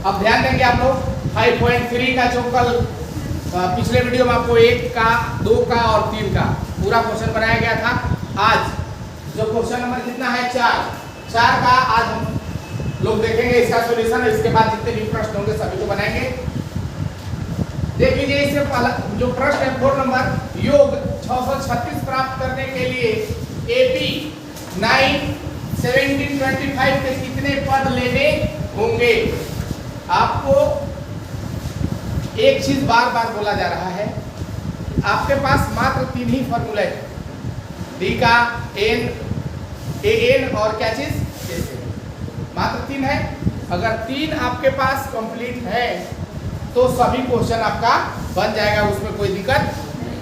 अब ध्यान देंगे आप लोग 5.3 का जो कल पिछले वीडियो में आपको 1 का 2 का और 3 का पूरा क्वेश्चन बनाया गया था। आज जो क्वेश्चन नंबर कितना है 4 का आज हम लोग देखेंगे इसका सॉल्यूशन। इसके बाद जितने भी प्रश्न होंगे सभी को बनाएंगे। देख लीजिए इससे पहला जो प्रश्न है 4 नंबर, योग 636 प्राप्त करने के लिए AP 9 17 25 के कितने पद लेने होंगे। आपको एक चीज बार बार बोला जा रहा है, आपके पास मात्र 3 ही फॉर्मूला है, डी का एन ए एन और क्या चीज मात्र 3 है। अगर 3 आपके पास कंप्लीट है तो सभी क्वेश्चन आपका बन जाएगा, उसमें कोई दिक्कत नहीं।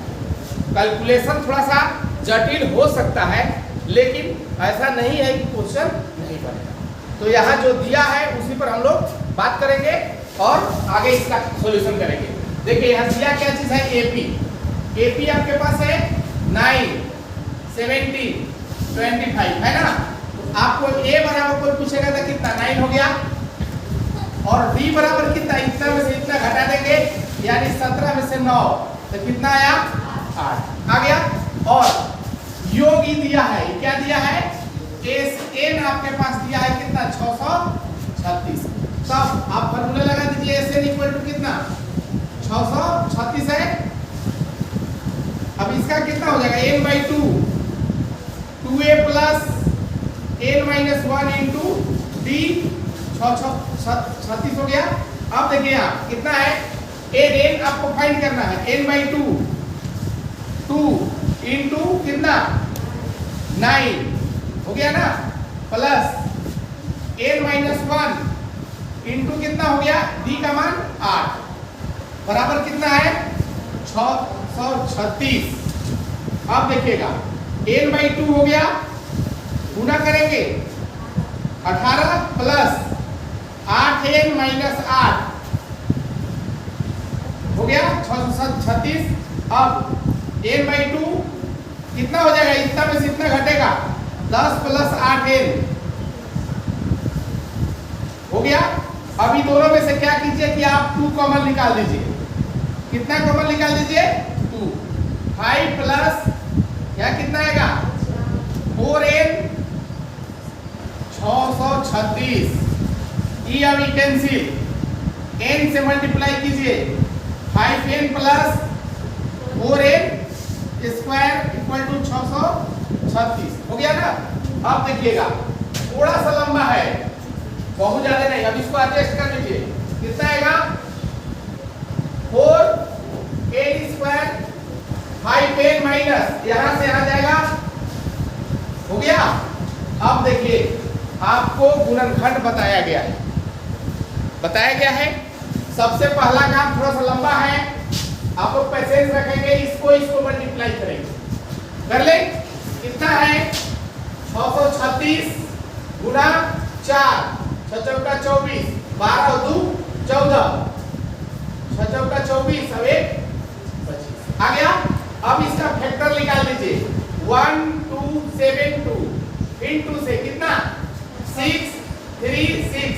कैलकुलेशन थोड़ा सा जटिल हो सकता है लेकिन ऐसा नहीं है कि क्वेश्चन नहीं बनेगा। तो यहाँ जो दिया है उसी पर हम लोग बात करेंगे और आगे इसका सॉल्यूशन करेंगे। देखिए यहाँ दिया क्या चीज है एपी आपके पास है 9 17 25 है ना। तो आपको ए बराबर कोई पूछेगा तो कितना 9 हो गया और डी बराबर कितना, इतना में से इतना घटा देंगे यानी 17 में से 9 तो कितना आया 8 आ गया। और योग ही दिया है, क्या दिया है एस एन आपके पास दिया है कितना 636। तब आप फॉर्मूला लगा दीजिए एस एन इक्वल टू कितना 636 है। अब इसका कितना हो जाएगा n by 2 2a plus n minus 1 into D 36 हो गया। अब देखिए यहाँ कितना है n आपको फाइंड करना है n by 2 इंटू कितना 9 हो गया ना, प्लस n minus 1 इंटू कितना हो गया d का मान 8 बराबर कितना है 636। अब देखिएगा n by 2 हो गया, गुना करेंगे 18 प्लस 8n minus 8 हो गया 636। अब n by 2 कितना हो जाएगा, इतना में से इतना घटेगा 10 प्लस 8n हो गया। अभी दोनों में से क्या कीजिए कि आप 2 कॉमन निकाल दीजिए। कितना कॉमन निकाल दीजिए 2। 5 प्लस क्या कितना आएगा 4n 636। ई अभी कैंसिल, n से मल्टीप्लाई कीजिए 5n plus 4n square equal to 636 हो गया ना। अब देखिएगा थोड़ा सा लंबा है, बहुत ज्यादा नहीं। अब इसको एडजस्ट कर लीजिए, कितना आएगा 4n स्क्वायर 5n माइनस यहां से यहां जाएगा हो गया। अब देखिए आपको गुणनखंड बताया गया है। सबसे पहला काम थोड़ा सा लंबा है, आप लोग पैसेंस रखेंगे, इसको मल्टीप्लाई करेंगे। कर ले कितना है 636 गुना 4 6 चौका 24 12 2 14 6 चौका 24 अब 1 25 आ गया। अब इसका फैक्टर निकाल लीजिए 1 2 7 2 इनटू से कितना 6 3 6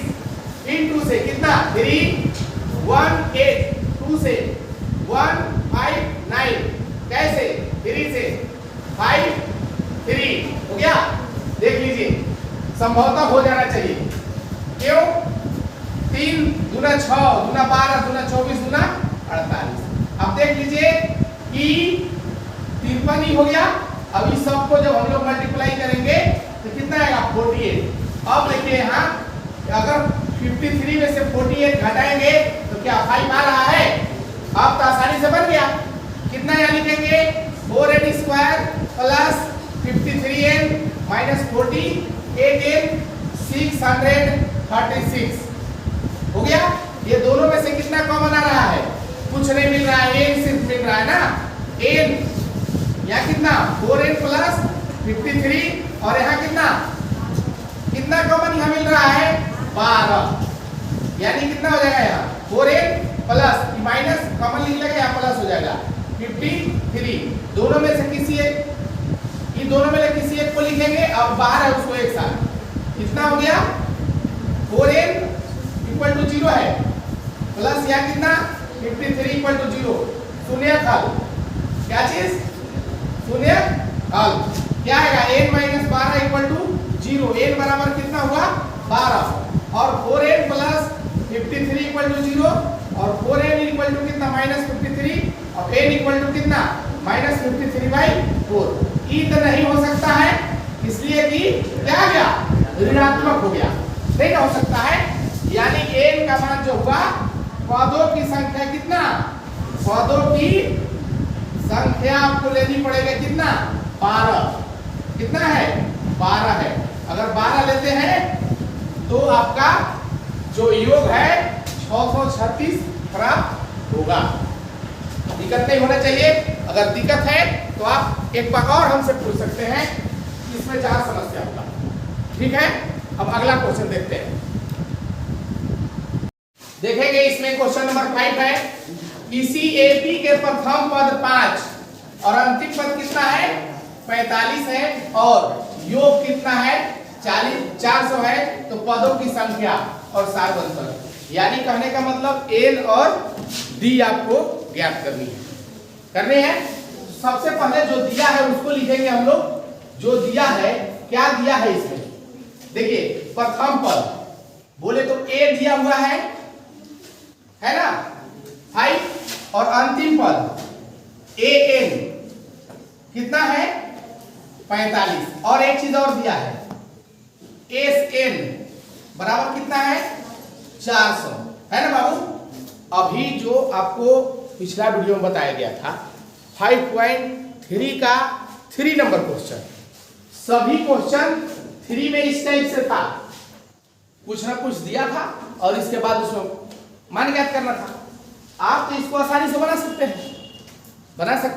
इनटू से कितना 3 1 8 2 से 1 5 9 कैसे 3 से 5 3 हो गया। देख लीजिए संभवतः हो जाना चाहिए, क्यों 3 गुना 6 गुना 12 गुना 24 गुना 48। अब देख लीजिए कि 53 ही हो गया। अब इस सब को जब हम लोग मल्टीप्लाई करेंगे तो कितना आएगा 48। अब देखिए यहाँ अगर 53 में से 48 घटाएंगे तो क्या 5 आ रहा है। अब तो आसानी से बन गया, कितना यहाँ लिखेंगे 4n square plus 53n minus 48n 636 हो गया। ये दोनों में से कितना कॉमन आ रहा है, कुछ नहीं मिल रहा है, n सिर्फ मिल रहा है ना। n यहाँ कितना 4n प्लस 53 और यहाँ कितना कॉमन यहाँ मिल रहा है 12, यानी कितना हो जाएगा यहाँ 4n प्लस माइनस कॉमन लिख लेंगे यहाँ प्लस हो जाएगा 53। दोनों में से किसी एक, इन दोनों में से किसी एक को लिखेंगे और बाहर है उसको एक साथ। कितना हो गया 4n इक्वल टू 0 है, प्लस यहाँ कितना 53 इक्वल टू 0, शून्य खल, क्या चीज शून्य खल, क्या आएगा n minus 12 equal to 0, n बराबर कितना हुआ 12 और 4n प्लस 53 इक्वल टू 0 और 4n इक्वल टू कितना माइनस 53 और n इक्वल टू कितना माइनस 53/4। ई तो नहीं हो सकता है इसलिए कि क्या आ गया ऋणात्मक हो गया, नहीं हो सकता है, यानी n का मान जो हुआ पदों की संख्या कितना, पदों की संख्या आपको लेनी पड़ेगा कितना 12, कितना है 12 है। अगर 12 लेते हैं तो आपका जो योग है 636 प्राप्त होगा। दिक्कत नहीं होना चाहिए, अगर दिक्कत है तो आप एक बार और हमसे पूछ सकते हैं, इसमें 4 समस्या होगा, ठीक है। अब अगला क्वेश्चन देखते हैं, देखेंगे इसमें क्वेश्चन नंबर 5 है, किसी एपी के प्रथम पद 5 और अंतिम पद कितना है 45 है और योग कितना है 400 है, तो पदों की संख्या और सार्वंतर, यानी कहने का मतलब n और d आपको ज्ञात करनी है। सबसे पहले जो दिया है उसको लिखेंगे हम लोग, जो दिया है क्या दिया है इसमें, देखिए प्रथम पद बोले तो a दिया हुआ है ना 5 और अंतिम पद an कितना है 45 और एक चीज और दिया है sn बराबर कितना है 400 है ना बाबू। अभी जो आपको पिछला वीडियो में बताया गया था 5.3 का 3 नंबर क्वेश्चन, सभी क्वेश्चन 3 में इस टाइप से था, कुछ ना कुछ दिया था और इसके बाद उसमें मान ज्ञात करना था। आप तो इसको आसानी से बना सकते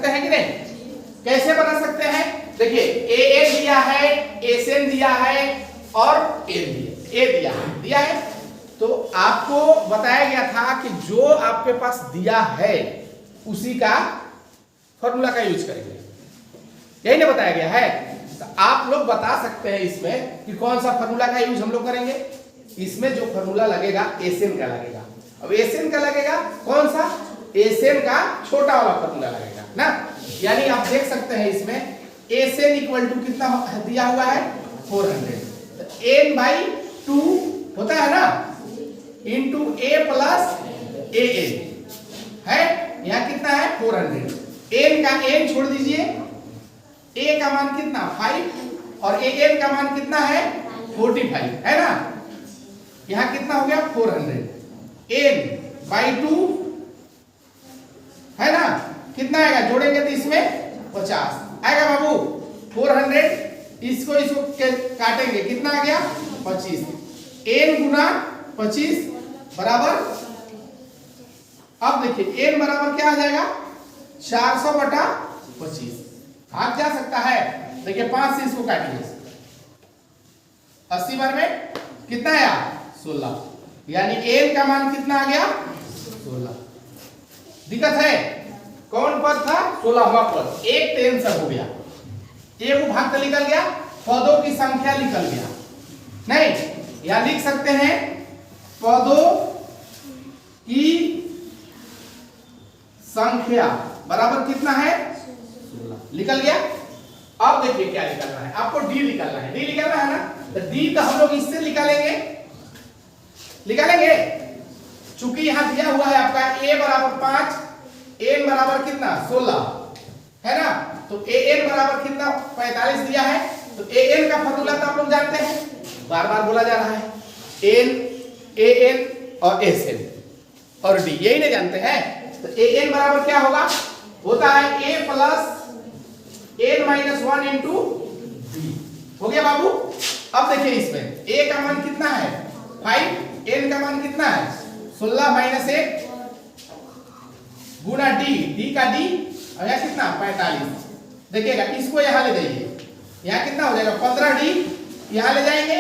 हैं कि नहीं, कैसे बना सकते हैं, देखिए an दिया है, sn दिया है और a दिया है, तो आपको बताया गया था कि जो आपके पास दिया है उसी का फॉर्मूला का यूज करेंगे, यही ना बताया गया है। तो आप लोग बता सकते हैं इसमें कि कौन सा फॉर्मूला का यूज हम लोग करेंगे, इसमें जो फॉर्मूला लगेगा एसएन का लगेगा। अब एसएन का लगेगा कौन सा, एसएन का छोटा वाला फॉर्मूला लगेगा ना, यानी आप देख सकते हैं इसमें एसएन इक्वल टू कितना दिया हुआ है 400, तो n/2 होता है ना इंटू a प्लस an है, यहाँ कितना है 400, n का n छोड़ दीजिए, a का मान कितना 5 और an का मान कितना है 45 है ना, यहाँ कितना हो गया 400, n/2 है ना, कितना आएगा जोड़ेंगे तो इसमें 50 आएगा बाबू, 400 इसको काटेंगे कितना आ गया 25, n गुना 25 बराबर, अब देखिए n बराबर क्या आ जाएगा 400/25, भाग जा सकता है, देखिए 5 से इसको काटिए 80 बार में कितना आया 16, यानी n का मान कितना आ गया 16। दिक्कत है, कौन पद था 16वां पद, एक टेन सब हो गया, एक भाग तो निकल गया, पदों की संख्या निकल गया, नहीं या लिख सकते हैं पदों की संख्या बराबर कितना है 16, निकल गया। अब देखिए क्या निकलना है, आपको डी निकलना है, ना, तो डी तो हम लोग इससे निकालेंगे, चूंकि यहां दिया हुआ है आपका a बराबर 5, n बराबर कितना 16 है ना, तो an बराबर कितना 45 दिया है, तो an का फॉर्मूला तो आप लोग जानते हैं, बार बार बोला जा रहा है, an और sn और d यही नहीं जानते हैं, तो an बराबर क्या होता है a plus n-1 into d, हो गया बाबू। अब देखिए इसमें a का मान कितना है 5, n का मान कितना है 16 माइनस 1 गुना d का d और यहाँ कितना 45, देखिएगा इसको यहाँ ले जाइए, यहाँ कितना हो जाएगा 15d, यहाँ ले जाएंगे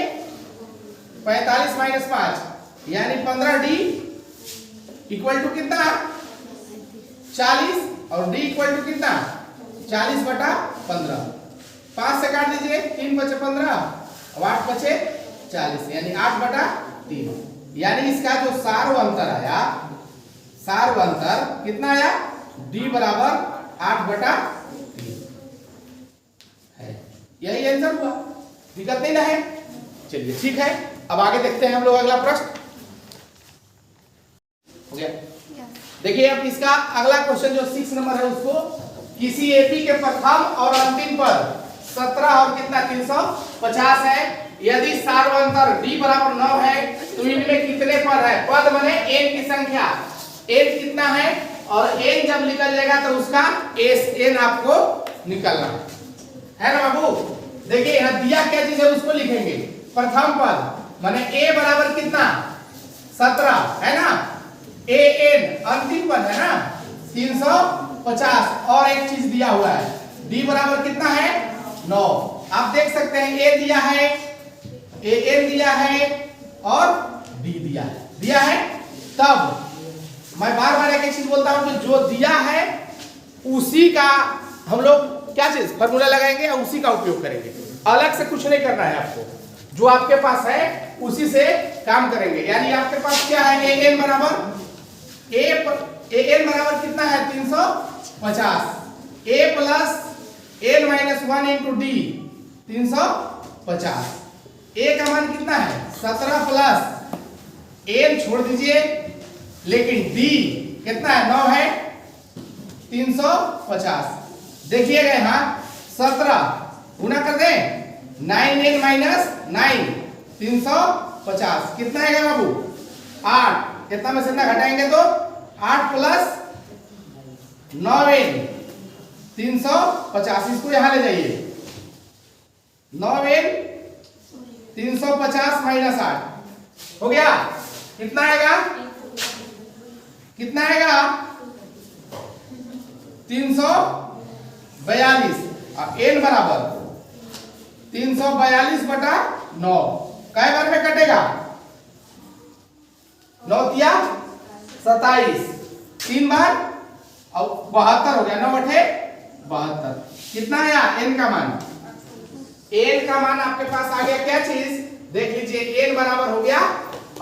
45 माइनस 5 यानी 15d इक्वल टू कितना 40 और d इक्वल टू कितना 40/15, 5 से काट दीजिए 3 बचे 15 और 8 बचे 40 यानी 8/3, यानी इसका जो सार्वंतर आया, सार्वंतर कितना आया, d बराबर 8/3 है। यही आंसर हुआ, दिक्कत नहीं ना है। चलिए ठीक है, अब आगे देखते हैं हम लोग अगला प्रश्न। हो गया? देखिए अब इसका अगला क्वेश्चन जो 6 नंबर है, उसको किसी एपी के प्रथम और अंतिम पद 17 और कितना 350 है। यदि सार्वंतर d बराबर 9 है तो इनमें कितने पद है? पद माने n की संख्या, n कितना है, और n जब निकल जाएगा तो उसका n आपको निकलना है ना बाबू। देखिए यहाँ दिया क्या चीज है उसको लिखेंगे। प्रथम पद माने a बराबर कितना 17 है ना, an अंतिम पद है ना 350, और एक चीज दिया हुआ है d बराबर कितना है 9। आप देख सकते हैं a दिया है, an दिया है और d दिया है। तब मैं बार बार एक चीज बोलता हूं कि जो दिया है उसी का हम लोग क्या चीज फॉर्मूला लगाएंगे और उसी का उपयोग करेंगे, अलग से कुछ नहीं करना है आपको। जो आपके पास है उसी से काम करेंगे। यानी आपके पास क्या है, an बराबर an बराबर कितना है 350, a plus n minus 1 into d 350, a का मान कितना है 17 प्लस n छोड़ दीजिए, लेकिन d कितना है 9 है 350। देखिएगा यहाँ 17 गुना कर दें 9n माइनस 9 350 कितना आएगा बाबू 8, कितना में से ना घटाएंगे तो 8 प्लस 9n 350, इसको यहां ले जाइए 9n 350 माइनस 8 हो गया। कितना आएगा, कितना आएगा 342, और n बराबर 342/9 कै बार में कटेगा 9 तिया 27, 3 बार और 72 हो गया, 9 8 72। कितना आया n का मान, n का मान आपके पास आ गया क्या चीज, देख लीजिए n बराबर हो गया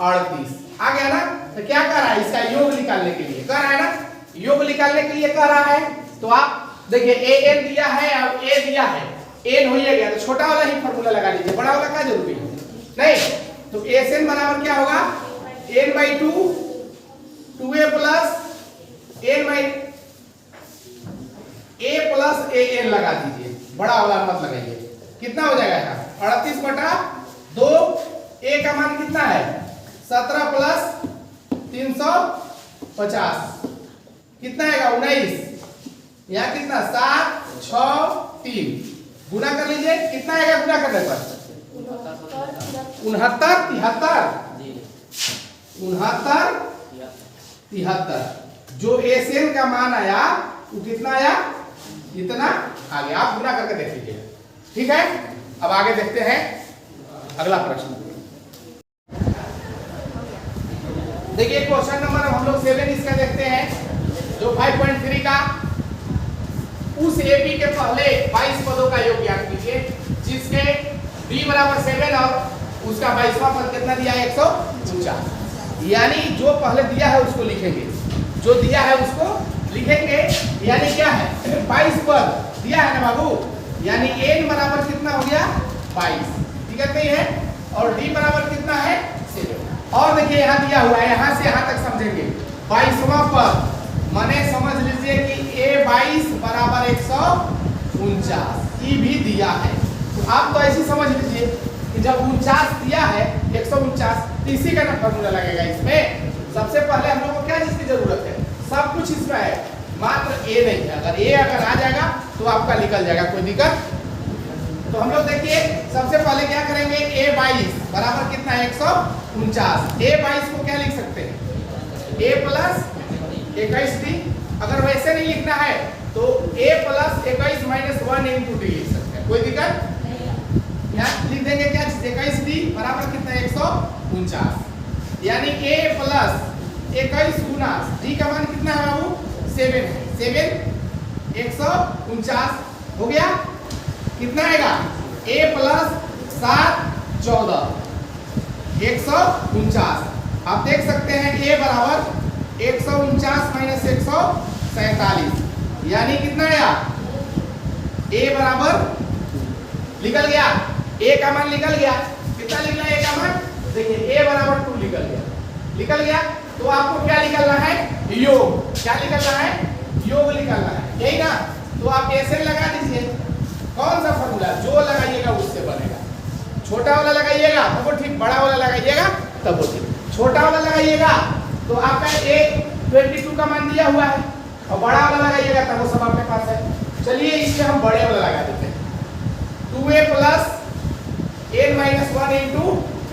38 आ गया ना। तो क्या कर रहा है, इसका योग निकालने के लिए कर रहा है ना, योग निकालने के लिए कर रहा है। तो आप देखिए an दिया है और a दिया है, n हो ही गया तो छोटा वाला ही फॉर्मूला लगा लीजिए, बड़ा वाला क्या जरूरी है नहीं। तो Sn बराबर क्या होगा n/2 2a plus a plus an लगा दीजिए, बड़ा वाला मत लगाइए। कितना हो जाएगा यहाँ 38/2, a का मान कितना है 17 प्लस 350 कितना आएगा 19, यहाँ कितना 7 6 3 गुना कर लीजिए, कितना आएगा गुना करने पर 69 जो Sn का मान आया वो कितना आया, इतना आ गया। आप गुना करके देख लीजिए, ठीक है। अब आगे देखते हैं अगला प्रश्न। देखिए क्वेश्चन नंबर हम लोग 7 इसका देखते हैं, जो 5.3 का उस एपी के पहले 22 पदों का योग ज्ञात कीजिए, जिसके d बराबर 7 और उसका 22वां पद कितना दिया है 149। यानी जो पहले दिया है उसको लिखेंगे, जो दिया है उसको लिखेंगे। यानी क्या है 22 पद दिया है ना बाबू, यानी n बराबर कितना हो गया 22, ठीक है नहीं है, और d बराबर कितना है 7। और देखिए यहाँ दिया हुआ है, यहाँ से यहाँ तक समझेंगे 22वां पद माने समझ लीजिए कि a22 बराबर 149, ये भी दिया है। तो आप तो ऐसी समझ लीजिए कि जब 49 दिया है 149, तो इसी का ना फॉर्मूला लगेगा। इसमें सबसे पहले हम लोग को क्या चीज की जरूरत है, सब कुछ इसमें है, मात्र a नहीं है। अगर a अगर आ जाएगा तो आपका निकल जाएगा, कोई दिक्कत। तो हम लोग देखिए सबसे पहले क्या करेंगे, a22 बराबर कितना है 149, a22 को क्या लिख सकते हैं a प्लस 21d। अगर वैसे नहीं लिखना है तो a plus 21 minus 1 into d लिख सकते हैं, कोई दिक्कत। यहाँ लिख देंगे क्या 21d बराबर कितना है 149, यानी a प्लस 21 गुना d का मान कितना है बाबू 7 है, 7 149 हो गया। कितना आएगा a प्लस 7 14 149। आप देख सकते हैं ए बराबर 149 माइनस 147, यानी कितना आया? ए बराबर निकल गया, ए का मान निकल गया। कितना निकला ए का मान? देखिए ए बराबर 2 निकल गया। तो आपको क्या निकलना है? योग। क्या निकलना है? योग निकलना है, यही ना? तो आप ऐसे लगा दीजिए। कौन सा फॉर्मूला? जो लगाइएगा उससे बनेगा। छोटा वाला लगाइएगा तो वो ठीक, बड़ा वाला लगाइएगा तब वो ठीक। छोटा वाला लगाइएगा तो आपका ए 22 का मान दिया हुआ है, और बड़ा वाला लगाइएगा तब वो सब आपके पास है। चलिए इसमें हम बड़े वाला लगा देते हैं। 2a plus n minus 1 into b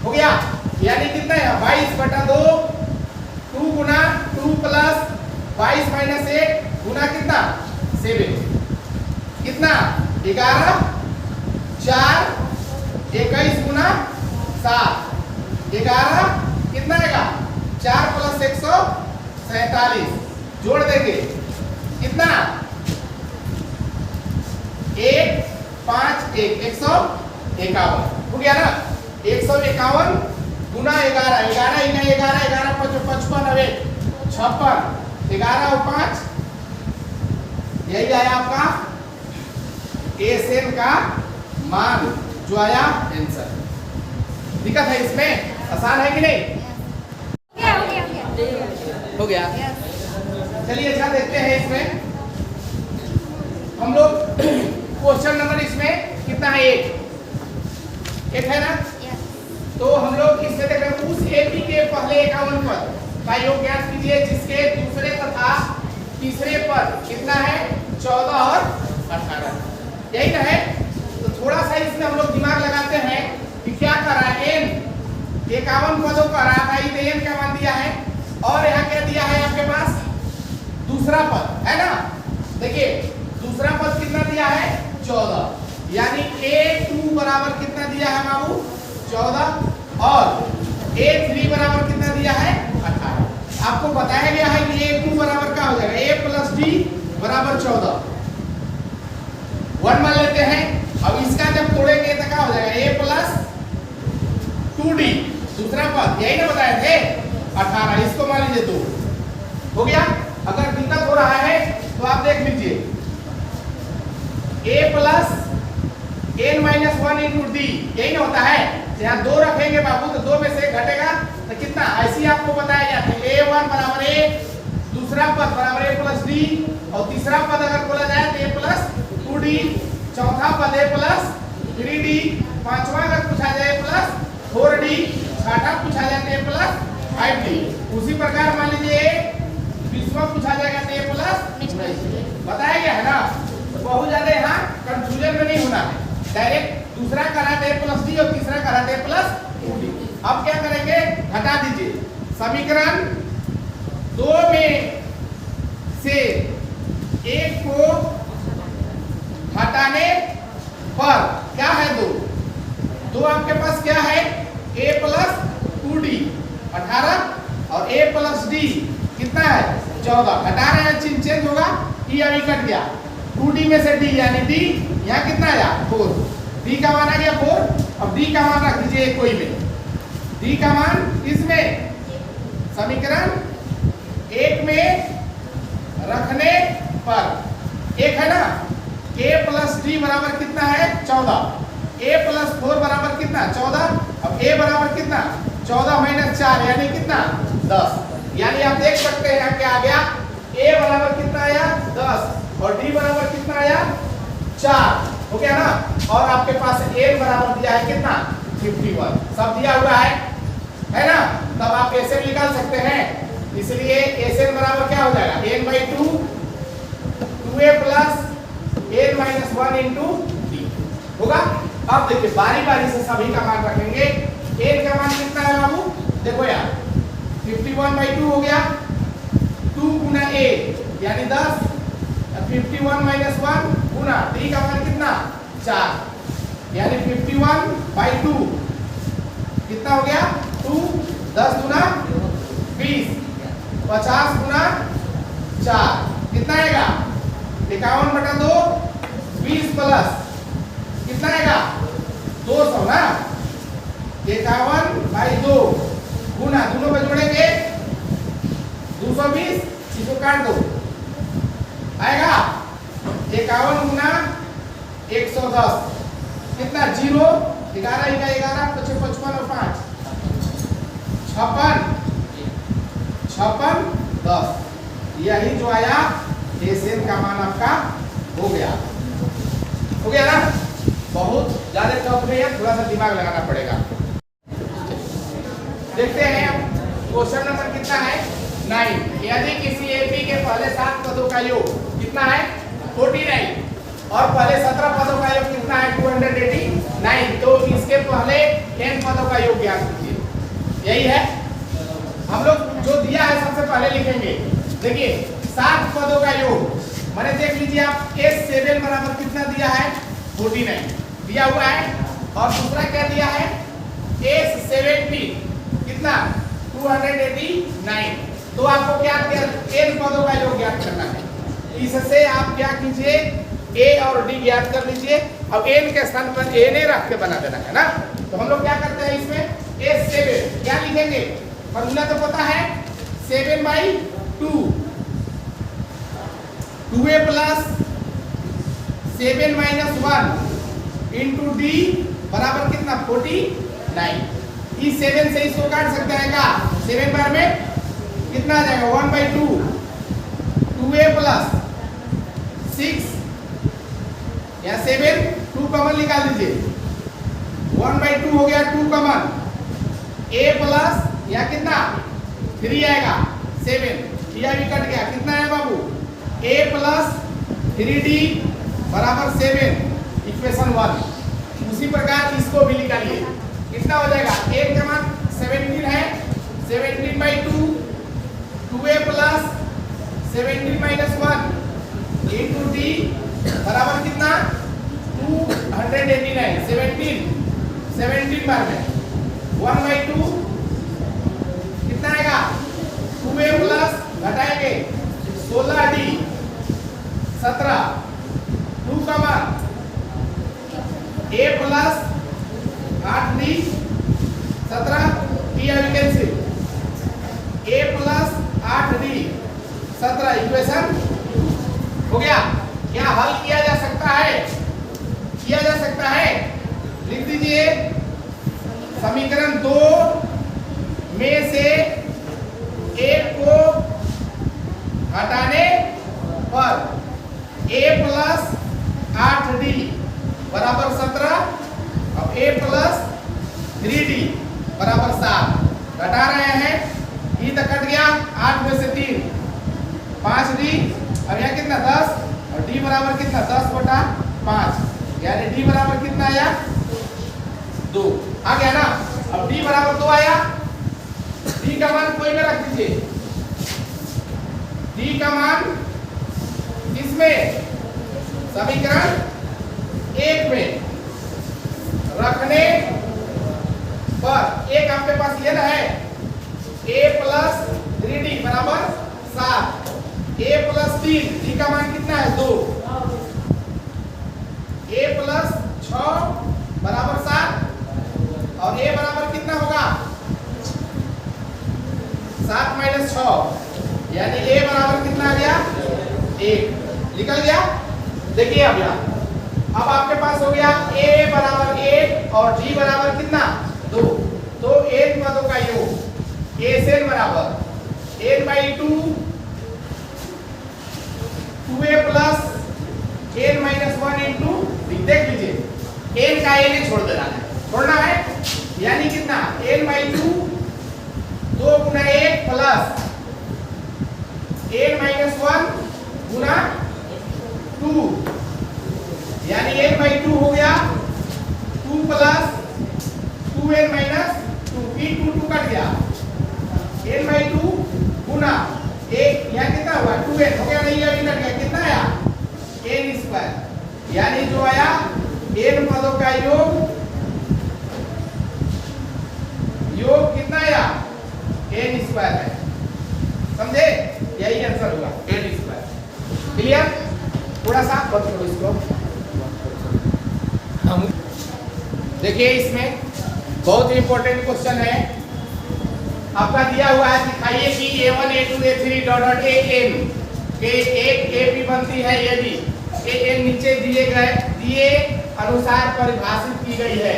हो गया, यानी कितना है? 22/2 2 गुना 2 प्लस 22 माइनस 8 गुना कितना? 7 कितना? 11 4 21 गुना 7 11 कितना आएगा? 4 प्लस 147 जोड़ देंगे कितना? 1 5 1 151 हो गया ना? 151 गुना 11 11 11 11 55 56 11 और 5, यही आया आपका एसएन का मान, जो आया आंसर। दिक्कत है इसमें? आसान है कि नहीं? हो गया। चलिए अच्छा देखते हैं इसमें हम लोग। क्वेश्चन नंबर इसमें कितना है? एक है ना? तो हम लोग इससे देख रहे हैं उस एपी के पहले 51 पद का योग ज्ञात कीजिए जिसके दूसरे तथा तीसरे पद कितना है? 14 और 18, यही ना है? तो थोड़ा सा इसमें हम लोग दिमाग लगाते हैं कि क्या कर रहा है। n 51 पदों का रहा था, ये n का मान दिया है, और यहाँ क्या दिया है आपके पास? दूसरा पद है ना? देखिए दूसरा पद कितना दिया है? 14, यानी a2 बराबर कितना दिया है बाबू? 14, और a3 बराबर कितना दिया है? 18। आपको बताया गया है कि a2 बराबर क्या हो जाएगा? a प्लस d बराबर 14, 1 मान लेते हैं। अब इसका जब तोड़ेंगे तो क्या हो जाएगा? a प्लस 2d दूसरा पद, यही ना बताए थे? 18, इसको मान लीजिए 2 हो गया। अगर दिक्कत हो रहा है तो आप देख लीजिए a plus n minus 1 into D, यही ना होता है? यहाँ 2 रखेंगे बाबू तो 2 में से घटेगा तो कितना? ऐसे आपको बताया गया था a1 बराबर a, दूसरा पद बराबर a प्लस डी, और तीसरा पद अगर बोला जाए तो a प्लस 2d, चौथा पद a प्लस 3d, पांचवा अगर पूछा जाए प्लस 4d, छठा पूछा जाए तो a प्लस 5d। उसी प्रकार मान लीजिए 20वां पूछा जाएगा तो a प्लस 19 बताया गया है ना? तो बहुत ज्यादा यहाँ कंफ्यूजन में नहीं होना है, डायरेक्ट दूसरा करा दे प्लस डी और तीसरा करा दे प्लस 2d। अब क्या करेंगे? घटा दीजिए। समीकरण 2 में से एक को हटाने पर क्या है? 2 आपके पास क्या है? a प्लस 2d 18 और a प्लस d कितना है? 14। घटा रहे हैं, चिन्ह चेंज होगा, e अभी कट गया। 2d में से d यानी d यहाँ कितना आया? 4। d का मान आ गया 4। अब d का मान रख दीजिए कोई में, d का मान इसमें समीकरण 1 में रखने पर एक है ना? a प्लस d बराबर कितना है? 14। a प्लस 4 बराबर कितना? 14। अब a बराबर कितना? 14 माइनस 4 यानी कितना? 10। यानी आप देख सकते हैं क्या आ गया? a बराबर कितना आया? 10, और d बराबर कितना आया? 4 हो गया ना? और आपके पास n बराबर दिया है कितना? 51 सब दिया हुआ है ना? तब आप SN निकाल सकते हैं। इसलिए SN बराबर क्या हो जाएगा? n/2 2a plus n minus 1 into d होगा। अब देखिए बारी बारी से सभी का मान रखेंगे। n का मान कितना है बाबू? देखो यार 51/2 हो गया, 2 गुना a यानी 10, 51 माइनस 1 गुना d का मान कितना? 4, यानी 51/2 कितना हो गया? 2, 10 गुना 20, 50 गुना 4 कितना आएगा? 51/2 20 प्लस कितना आएगा? 200 ना? 51/2 गुना, दोनों को जोड़ेंगे 220, इसको काट दो, आएगा 51 गुना 110 कितना, 0, 11 का 11, 55 और 5 56 10, यही जो आया एसएन का मान आपका हो गया ना। बहुत ज्यादा टफ नहीं है, थोड़ा सा दिमाग लगाना पड़ेगा। देखते हैं क्वेश्चन नंबर कितना है 9। यदि किसी एपी के पहले 7 पदों का योग कितना है 49 और पहले 17 पदों का योग कितना है 289, तो इसके पहले n पदों का योग ज्ञात कीजिए। यही है, हम लोग जो दिया है सबसे पहले लिखेंगे। देखिए 7 पदों का योग मैंने देख लीजिए आप, S7 बराबर कितना दिया है 49 दिया हुआ है, और दूसरा क्या दिया है S17 कितना 289। तो आपको क्या n पदों का योग ज्ञात करना है। इससे आप क्या कीजिए a और d ज्ञात कर लीजिए, अब n के स्थान पर n रख के बना देना है ना। तो हम लोग क्या करते हैं इसमें S7 क्या लिखेंगे, फॉर्मूला तो पता है 7/2, 2a plus 7 minus 1 into D बराबर कितना 49। इस 7 से इसको काट सकते हैं क्या, 7 बार में कितना आ जाएगा 1/2, 2a प्लस 6 या 7 2 कॉमन निकाल दीजिए, 1/2 हो गया 2 कॉमन, a प्लस या कितना 3 आएगा 7, यह भी कट गया, कितना है बाबू a प्लस 3d बराबर 7, इक्वेशन 1। उसी प्रकार इसको भी निकालिए, कितना हो जाएगा a का मान 17 है, 17/2, 2a plus 17 minus 1 into d बराबर कितना 289, 17 बार में 1/2 कितना आएगा 2a प्लस घटाएंगे 16d 17, 2 का मान a plus 8d 17, cancel a plus 8d 17 equation हो गया। क्या हल किया जा सकता है, लिख दीजिए समीकरण 2 में से एक को हटाने पर a प्लस 8d बराबर 17 और a प्लस 3d बराबर 7 घटा रहे हैं, ये तो कट गया 8 में से 3 5d, अब यहाँ कितना 10 और d बराबर कितना 10/5, यानी d बराबर कितना आया 2 आ गया ना। अब d बराबर 2 आया, d का मान कोई में रख दीजिए, d का मान इसमें समीकरण 1 में रखने पर एक आपके पास ये ना है a प्लस 3d बराबर 7, a प्लस 3 d का मान कितना है 2, a प्लस 6 बराबर 7 और a बराबर कितना होगा 7 माइनस 6, यानी a बराबर कितना आ गया 1, निकल गया। देखिए अब यहाँ अब आपके पास हो गया a बराबर 1 और d बराबर कितना 2, तो n पदों का योग SN बराबर n/2 2a plus n minus 1 into, देख लीजिए n का n छोड़ देना है, छोड़ना है, यानी कितना n/2 2 गुना 1 प्लस n माइनस 1 गुना 2, यानी n/2 हो गया 2 plus 2n minus 2 into 2 cut गया n/2 गुना 1, यहाँ कितना हुआ 2n हो गया, नहीं अभी कट गया, कितना आया n², यानी जो आया n पदों का योग कितना आया n² है, समझे, यही आंसर होगा n²। क्लियर, थोड़ा सा बंद करो इसको। देखिए इसमें बहुत ही इंपॉर्टेंट क्वेश्चन है, आपका दिया हुआ है, दिखाइए कि A1 A2 A3 dot dot AN के एक AP बनती है यदि AN नीचे दिए अनुसार परिभाषित की गई है।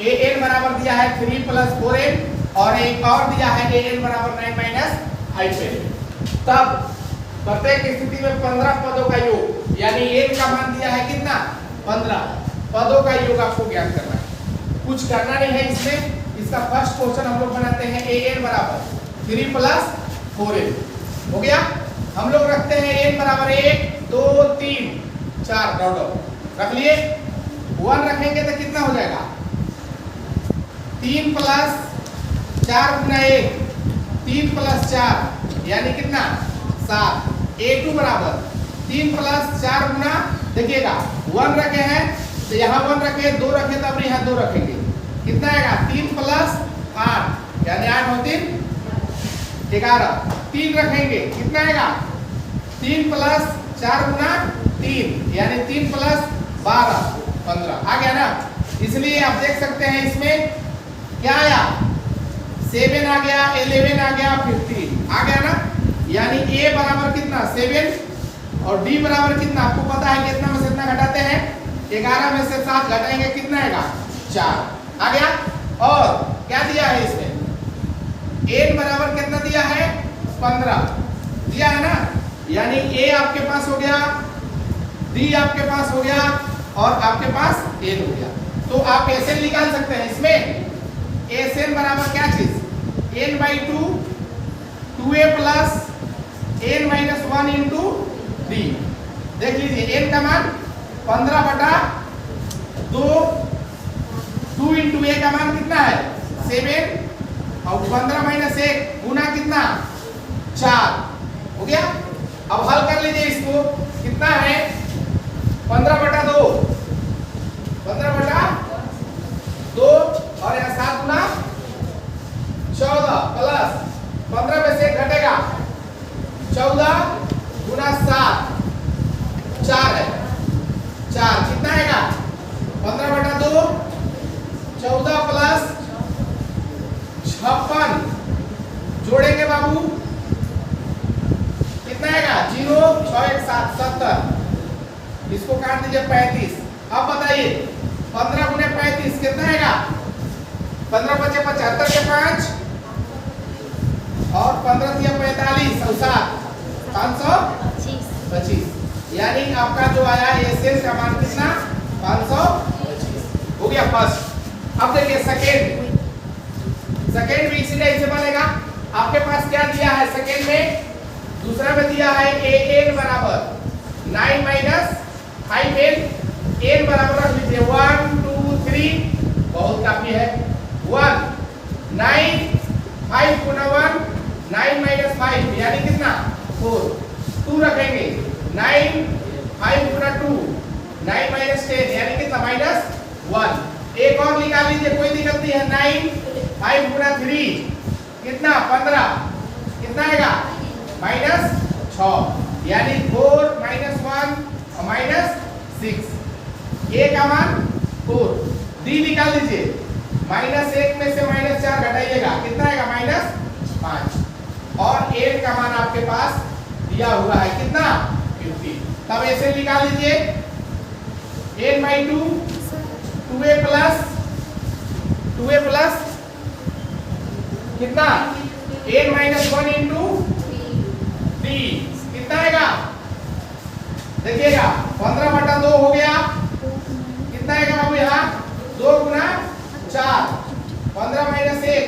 AN बराबर दिया है 3 + 4n और एक और दिया है AN बराबर 9 - 5n। तब प्रत्येक स्थिति में 15 पदों का योग, यानी n का मान दिया है कितना 15 पदों का योग आपको ज्ञात करना है। कुछ करना नहीं है इसमें। इसका फर्स्ट क्वेश्चन हम लोग बनाते हैं AN बराबर 3 + 4n हो गया। हम लोग रखते हैं n बराबर 1 2 3 4 डॉट रख लिए। 1 रखेंगे तो कितना हो जाएगा 3 + 4 × 1 3 + 4 यानी कितना 7। A2 बराबर 3 + 4 गुना, देखिएगा 1 रखे हैं तो यहाँ 1 रखे, 2 रखे तब यहाँ 2 रखेंगे, कितना आएगा 3 + 8 यानी 8 और 3 11। 3 रखेंगे कितना आएगा 3 + 4 गुना 3 यानी 3 + 12 15 आ गया ना। इसलिए आप देख सकते हैं इसमें क्या आया 7 आ गया, 11 आ गया, 15 आ गया ना। यानी A बराबर कितना 7 और D बराबर कितना आपको पता है कितना में से कितना घटाते हैं 11 में से 7 घटाएंगे कितना आएगा 4 आ गया। और क्या दिया है इसमें n बराबर कितना दिया है 15 दिया है ना। यानी A आपके पास हो गया, D आपके पास हो गया और आपके पास n हो गया। तो आप SN निकाल सकते हैं इसमें। SN बराबर क्या चीज n/2 2a + n - 1 × D। देख लीजिए n का मान 15/2 2 × a का मान कितना है 7 और 15 - 1 गुना कितना 4 हो गया। अब हल कर लीजिए इसको, कितना है 15/2 15/2 और यहाँ 7 गुना 14 प्लस 15 में से घटेगा 14 गुना 7 4 है 4 कितना आएगा 15/2 14 प्लस 56 जोड़ेंगे बाबू कितना आएगा 0 6 1 7 70 इसको काट दीजिए 35। अब बताइए 15 गुने 35 कितना आएगा 15 × 5 = 75 के 5 और 15 × 45 और 7 525 यानी आपका जो आया SN का मान कितना 525 हो गया फर्स्ट। अब देखिए सेकेंड भी इसी टाइप से बनेगा। आपके पास क्या दिया है सेकेंड में, दूसरा में दिया है AN बराबर 9 - 5n। n बराबर रख लीजिए 1 2 3 बहुत काफी है 1 9 5 गुना 1 9 - 5 यानी कितना 4 2 रखेंगे 9 5 गुना 2 9 - 10 यानी कितना -1। एक और निकाल लीजिए कोई दिक्कत नहीं है 9 5 गुना 3 कितना 15 कितना आएगा -6 यानी 4 - 1 और -6 A का मान 4। D निकाल लीजिए -1 में से -4 घटाइएगा कितना आएगा -5 और n का मान आपके पास दिया हुआ है कितना 50। तब ऐसे निकाल लीजिए n/2 2a प्लस कितना n - 1 × D कितना आएगा देखिएगा 15/2 हो गया कितना आएगा बाबू यहाँ 2 गुना 4 15 - 1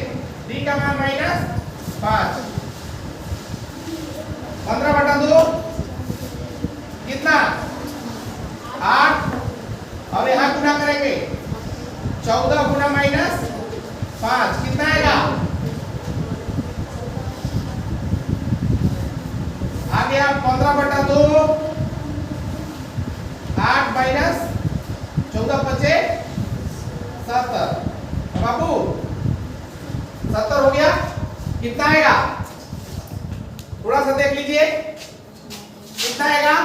D का मान -5 15/2 कितना 8 और यहाँ गुना करेंगे 14 गुना -5 कितना आएगा आ गया 15/2 8 - 14 × 70 बाबू 70 हो गया। कितना आएगा थोड़ा सा देख लीजिए कितना आएगा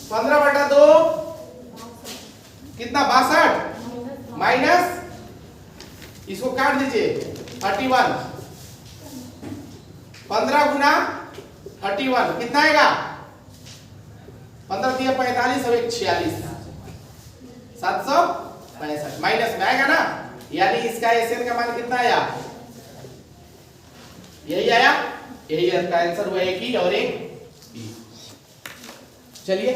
15/2 कितना 62 माइनस इसको काट दीजिए 31 15 गुना 31 कितना आएगा? 15 दिया 45 और 46 765 माइनस में आएगा ना, यानी इसका एसएन का मान कितना आया? यही आया, यही इसका आंसर हुआ एक ही और एक बी। चलिए